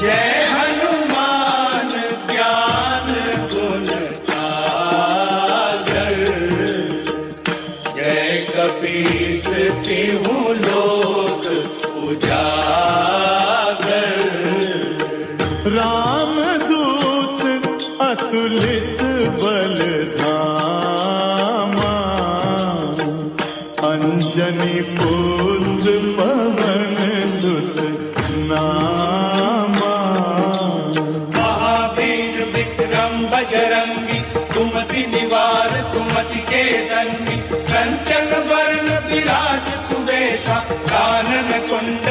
जय हनुमान ज्ञान गुण सागर, जय कपीस तिहु लोक उजागर। रामदूत अतुलित बलधामा, अंजनी पुत्र पवन सुत नामा। महावीर विक्रम बजरंगी, कुमति निवार सुमति के संगी, कंचन वर्ण विराज सुबेशा, कानन कुंड